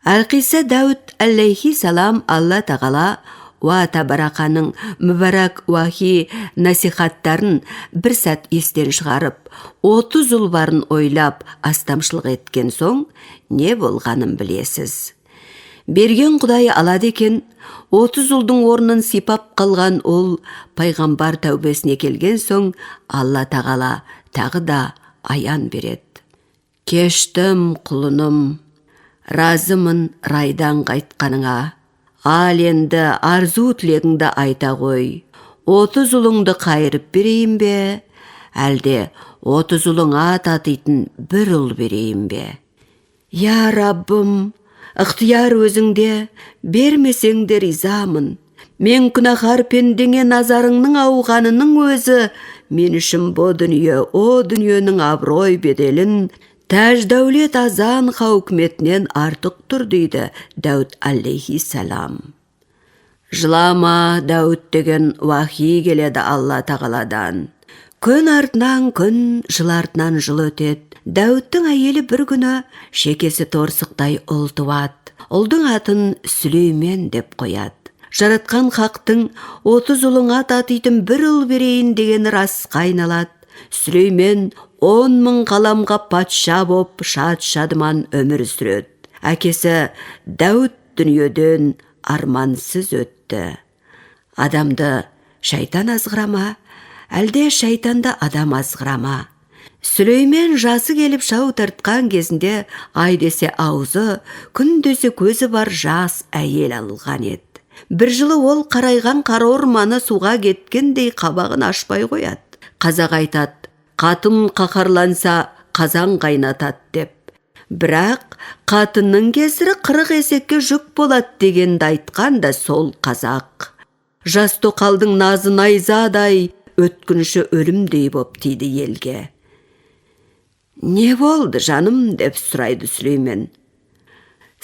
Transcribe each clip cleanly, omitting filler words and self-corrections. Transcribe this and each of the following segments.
Алқиса Дауд алейхиссалам Алла тағала уа табарақаның мүбәрәк уахи насихаттарын бір сәт естен шығарып, 30 ұл барын ойлап астамшылық еткен соң, не болғанын білесіз. Берген Құдай алады екен, 30 ұлдың орнын сипап қалған ол пайғамбар тәубесіне келген соң, Алла тағала тағы да аян береді. Кештім құлыным, разымын райдан қайтқаныңа, ал енді арзу тілегіңді айта ғой. 30 ұлыңды қайырып берейін бе, әлде 30 ұлыңа татитын бір ұл берейін бе? Я Раббым, ықтияр өзіңде, бермесең де ризамын. Мен күнәһар пендеңе назарыңның ауғанының өзі, мен үшін бұ дүние, о дүниенің абырой беделін, тәж дәулет азан хауқметінен артық тұр дейді Дауд алейхиссалам. Жылама Дауд деген уахи келеді Алла тағаладан. Күн артынан күн, жыл артынан жыл өтеді. Дәуіттің әйелі бір күні шекесі торсықтай ұл туады. Ұлдың атын Сүлеймен деп қояды. Жаратқан хақтың 30 ұлыңа татитын бір ұл берейін деген расқа айналады. Сүлеймен 10 мың қаламға патша боп шад-шадыман өмір сүреді. Әкесі Дәуд дүниеден армансыз өтті. Адамды шайтан азғырама, әлде шайтанды адам азғырама? Сүлеймен жасы келіп шау тартқан кезінде ай десе аузы, күн десе көзі бар жас әйел алған еді. Бір жылы ол қарайған қара орманы суға кеткендей қабағын ашпай қояды. Қазақ айтады, қатын қақарланса қазан қайнатады деп. Бірақ қатынның кесірі 40 есекке жүк болады дегенді айтқан да сол қазақ. Жас тоқалдың назы найзадай, өткінші өлімдей боп тиді елге. Не болды жаным деп сұрайды Сүлеймен.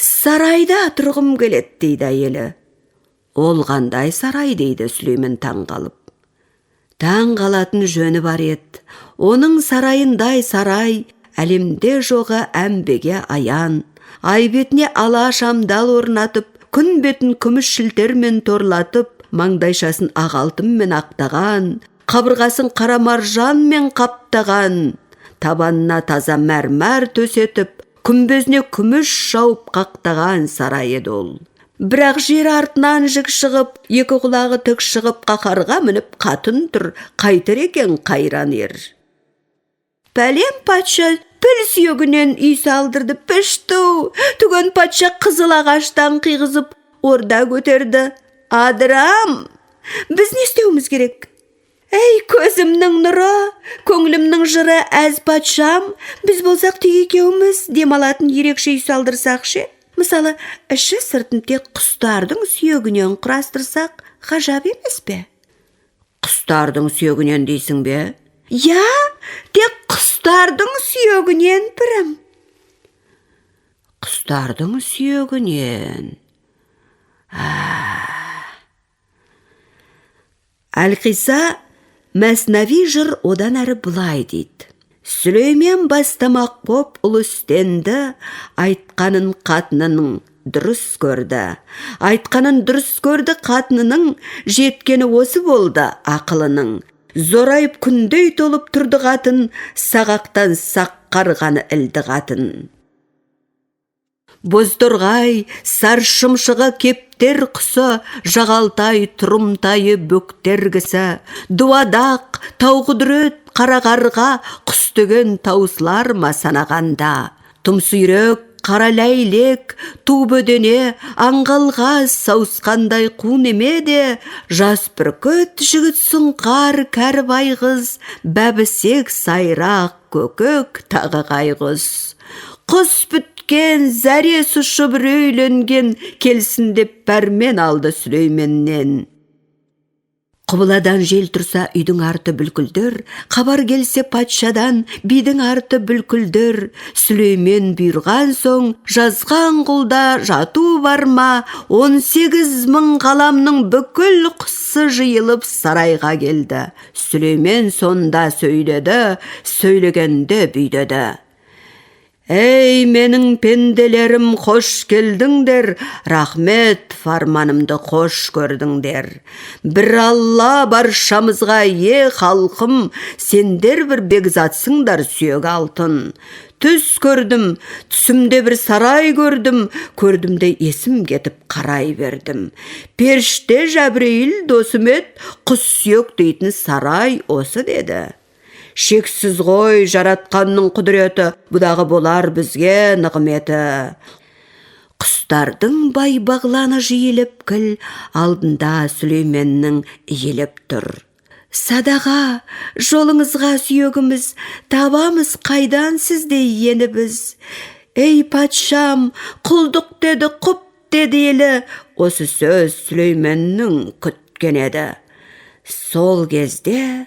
Сарайда тұрғым келеді дейді әйелі. Ол қандай сарай дейді Сүлеймен таң қалып. Таң қалатын жөні бар еді. Оның сарайындай сарай әлемде жоғы әмбеге аян. Ай бетіне ала шамдал орнатып, күн бетін күміс шілтермен торлатып, маңдайшасын ақ алтынмен ақтаған, қабырғасын қара маржанмен қаптаған, табанына таза мәрмәр төсетіп, күмбезіне күміс шауып қақтаған сарай еді ол. Бірақ жер артынан жік шығып, екі құлағы тік шығып, қақарға мініп қатын тұр, қайтыр екен қайран ер. Пәлем патша піл сүйегінен үй салдырды, пішту, түген патша қызыл ағаштан қиғызып, орда көтерді. Адырам, біз не істеуіміз керек? Әй, көзімнің нұры, көңілімнің жыры әз патшам, біз болсақ тек екеуміз демалатын ерекше үй салдырсақ ше? Мысалы, іші сыртын тек құстардың сүйегінен құрастырсақ, ғажап емес пе? Құстардың сүйегінен дейсің бе? Я, тек құстардың сүйегінен бірім. Құстардың сүйегінен. Алқиса Мәснави жыр одан әрі бұлай дейді. Сүлеймен бастамақ боп ұлы үстенді, айтқанын қатынының дұрыс көрді. Айтқанын дұрыс көрді қатынының, жеткені осы болды ақылының. Зорайып күндей толып тұрды қатын, сағақтан сақ қарғаны ілді қатын. Бозторғай, сар шымшығы кептер құсы, жағалтай, тұрымтайы бөктергісі, дуадақ, тауқұдірет, қарағарға, құстеген таусылар ма санағанда. Тұмсүйрек, қара ләйлек, тубөдене, аңғалға саусқандай қу неме де, жас бүркіт, жігіт сұңқар, кәрі байғыз, бәбісек сайрақ, көкөк, тағы қайғыз. Құс біткен, зәре сұшып үрейленген, келсін деп пәрмен алды Сүлейменнен. Құбыладан жел тұрса үйдің арты бүлкілдір, хабар келсе патшадан бидің арты бүлкілдір. Сүлеймен бұйырған соң жазған құлда жату бар ма, 18 мың ғаламның бүкіл құсы жиылып сарайға келді. Сүлеймен сонда сөйледі, сөйлегенде бүйдеді. Эй, менің пенделерім, қош келдіңдер, рахмет, фарманымды қош көрдіңдер. Бір Алла баршамызға, халқым, сендер бір бекзатсыңдар сүйек алтын. Түс көрдім, түсімде бір сарай көрдім, көрдімде есім кетіп қарай бердім. Періште Жәбірейіл досым ед, құс сүйек дейтін сарай осы деді. Шексіз ғой жаратқанның құдіреті, бұдағы болар бізге нығметі. Құстардың байбағланы жиіліп кіл, алдында Сүлейменнің иіліп тұр. Садаға, жолыңызға сүйегіміз, табамыз қайдан сізде ені біз. Ей патшам, құлдық деді, құп деді елі. Осы сөз Сүлейменнің күткен еді. Сол кезде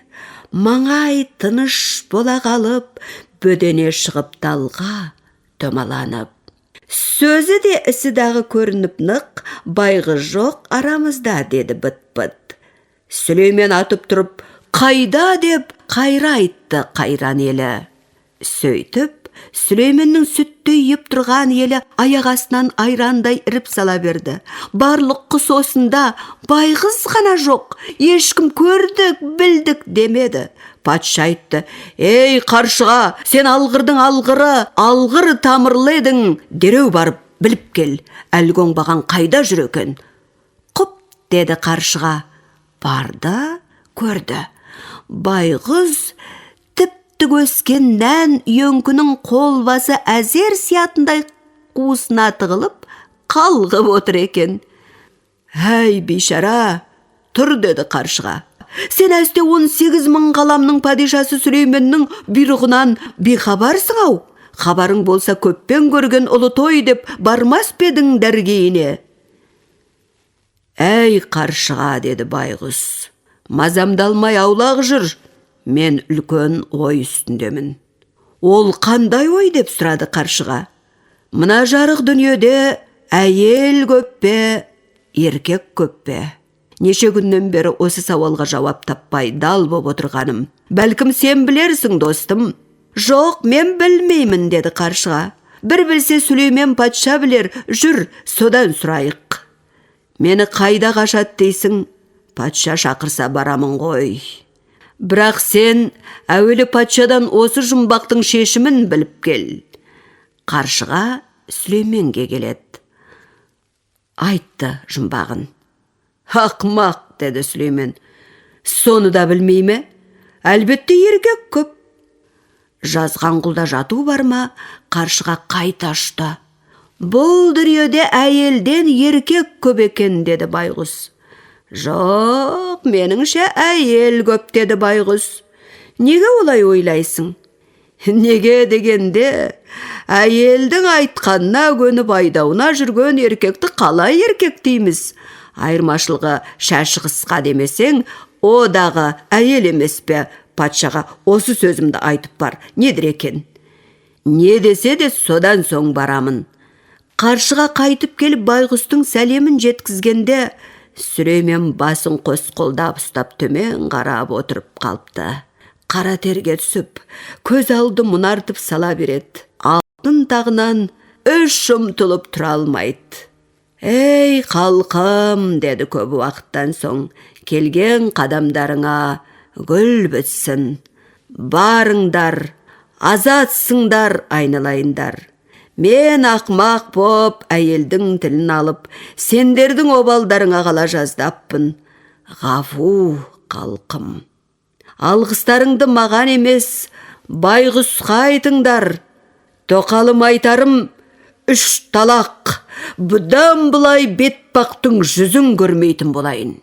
маңай тыныш бола қалып, бөдене шығып далға домаланып. Сөзі де ісі дағы көрініп нық, байғыз жоқ арамызда деді быт-быт. Сүлеймен атып тұрып, қайда деп қайра айтты қайран елі. Сөйтіп, Сүлейменнің сүтті еп тұрған елі аяқ астынан айрандай іріп сала берді. Барлық құс осында, байғыз ғана жоқ, ешкім көрдік, білдік демеді. Патша айтты: ей қаршыға, сен алғырдың алғыры, алғыр тамырлы едің, дереу барып біліп кел, әлгі оңбаған қайда жүр екен? Құп деді қаршыға. Барды, көрді. Байғыз тіп-тік өскен нән үйеңкінің қолбасы әзер сиятындай қуысына тығылып, қалғып отыр екен. Әй бейшара, тұр деді қаршыға. Сен әсте 18 мың ғаламның падишасы Сүлейменнің бұйрығынан бейхабарсың ау. Хабарың болса көппен көрген ұлы той деп бармас педің дәргейіне. Әй қаршыға, деді байғұс, мазамдалмай аулақ жүр, мен үлкен ой үстіндемін. Ол қандай ой деп сұрады қаршыға. Мына жарық дүниеде әйел көп пе, еркек көп пе? Неше күннен бері осы сауалға жауап таппай дал боп отырғаным. Бәлкім сен білерсің, достым. Жоқ, мен білмеймін, деді қаршыға. Бір білсе Сүлеймен патша білер, жүр, содан сұрайық. Мені қайда қашат дейсің? Патша шақырса барамын ғой. Бірақ сен әуелі патшадан осы жұмбақтың шешімін біліп кел. Қаршыға Сүлейменге келеді. Айтты жұмбағын. Ақмақ, деді Сүлеймен. Соны да білмей ме? Әлбетте еркек көп. Жазған құлда жату бар ма? Қаршыға қайта ұшты. Бұл дүниеде әйелден еркек көп екен, деді байғұс. Жоқ, меніңше әйел көп, деді байғұс. Неге олай ойлайсың? Неге дегенде, әйелдің айтқанына көніп айдауына жүрген еркекті қалай еркек дейміз? Айырмашылығы шашы қысқа демесең, о дағы әйел емес пе? Патшаға осы сөзімді айтып бар, недір екен? Не десе де содан соң барамын. Қаршыға қайтып келіп байғұстың сәлемін жеткізгенде, Сүлеймен басын қос қолдап ұстап төмен қарап отырып қалыпты. Қара терге түсіп, көз алды мұнартып сала береді. Алтын тағынан ұмтылып тұра алмайды. Ей халқым, деді көп уақыттан соң, келген қадамдарыңа гүл бітсін. Барыңдар, азатсыңдар айналайындар. Мен ақмақ боп әйелдің тілін алып, сендердің обалдарыңа қала жаздаппын. Ғафу қалқым. Алғыстарыңды маған емес, байғұсқа айтыңдар. Тоқалым айтарым, 3 талақ. Бұдан бұлай бетпақтың жүзін көрмейтін болайын.